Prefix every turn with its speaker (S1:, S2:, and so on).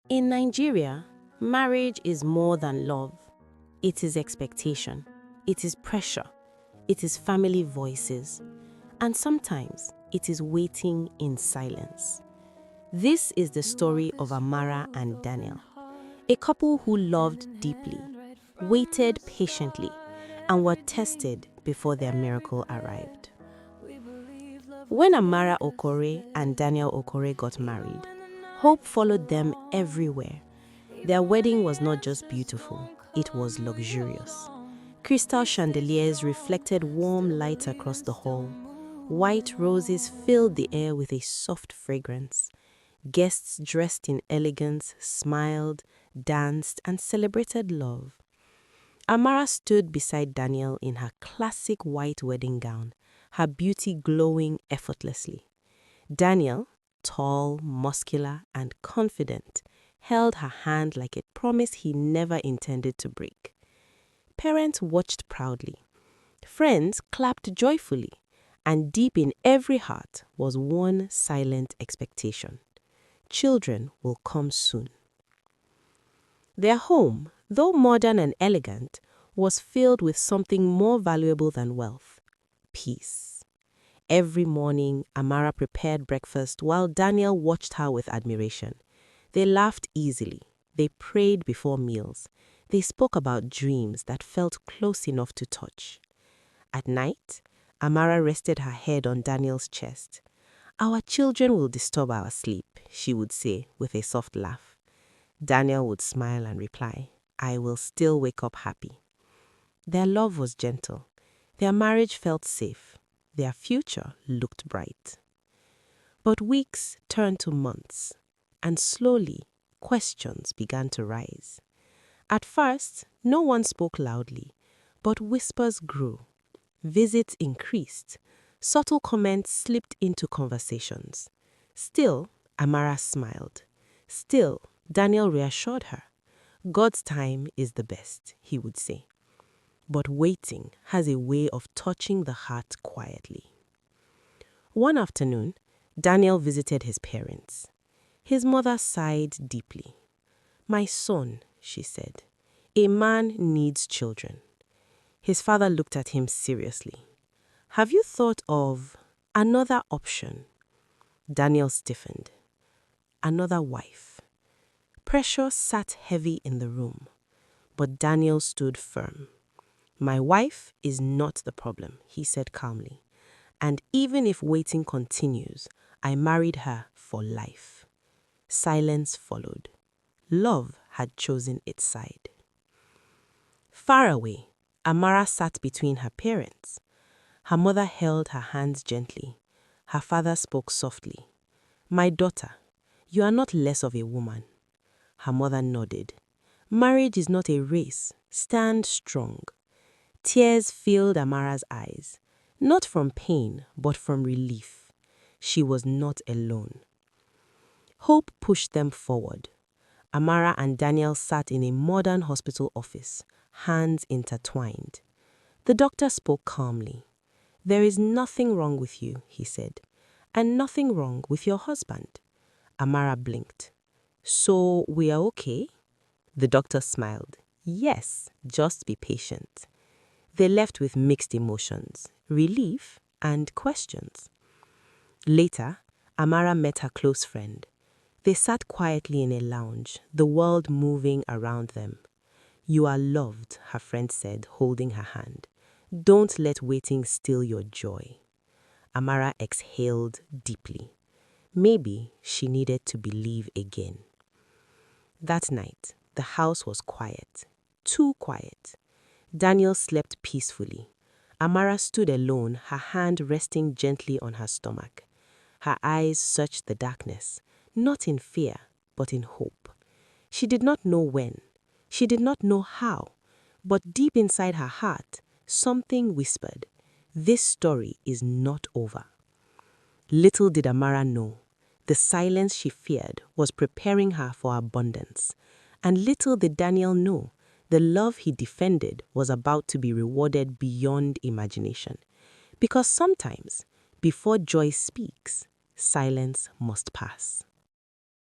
S1: In Nigeria, marriage is more than love. It is expectation. It is pressure. It is family voices. And sometimes it is waiting in silence. This is the story of Amara and Daniel, a couple who loved deeply, waited patiently, and were tested before their miracle arrived. When Amara Okore and Daniel Okore got married, hope followed them everywhere. Their wedding was not just beautiful, it was luxurious. Crystal chandeliers reflected warm light across the hall. White roses filled the air with a soft fragrance. Guests dressed in elegance smiled, danced, and celebrated love. Amara stood beside Daniel in her classic white wedding gown, her beauty glowing effortlessly. Daniel, tall, muscular, and confident, held her hand like a promise he never intended to break. Parents watched proudly. Friends clapped joyfully, and deep in every heart was one silent expectation. Children will come soon. Their home, though modern and elegant, was filled with something more valuable than wealth: peace. Every morning, Amara prepared breakfast while Daniel watched her with admiration. They laughed easily. They prayed before meals. They spoke about dreams that felt close enough to touch. At night, Amara rested her head on Daniel's chest. "Our children will disturb our sleep," she would say with a soft laugh. Daniel would smile and reply, "I will still wake up happy." Their love was gentle. Their marriage felt safe. Their future looked bright. But weeks turned to months, and slowly, questions began to rise. At first, no one spoke loudly, but whispers grew. Visits increased. Subtle comments slipped into conversations. Still, Amara smiled. Still, Daniel reassured her. "God's time is the best," he would say. But waiting has a way of touching the heart quietly. One afternoon, Daniel visited his parents. His mother sighed deeply. "My son," she said, "a man needs children." His father looked at him seriously. "Have you thought of another option?" Daniel stiffened. "Another wife." Pressure sat heavy in the room, but Daniel stood firm. "My wife is not the problem," he said calmly. "And even if waiting continues, I married her for life." Silence followed. Love had chosen its side. Far away, Amara sat between her parents. Her mother held her hands gently. Her father spoke softly. "My daughter, you are not less of a woman." Her mother nodded. "Marriage is not a race. Stand strong." Tears filled Amara's eyes, not from pain, but from relief. She was not alone. Hope pushed them forward. Amara and Daniel sat in a modern hospital office, hands intertwined. The doctor spoke calmly. "There is nothing wrong with you," he said, "and nothing wrong with your husband." Amara blinked. "So we are okay?" The doctor smiled. "Yes, just be patient." They left with mixed emotions, relief and questions. Later, Amara met her close friend. They sat quietly in a lounge, the world moving around them. "You are loved," her friend said, holding her hand. "Don't let waiting steal your joy." Amara exhaled deeply. Maybe she needed to believe again. That night, the house was quiet, too quiet. Daniel slept peacefully. Amara stood alone, her hand resting gently on her stomach. Her eyes searched the darkness, not in fear, but in hope. She did not know when. She did not know how. But deep inside her heart, something whispered, "This story is not over." Little did Amara know, the silence she feared was preparing her for abundance. And little did Daniel know, the love he defended was about to be rewarded beyond imagination. Because sometimes, before joy speaks, silence must pass.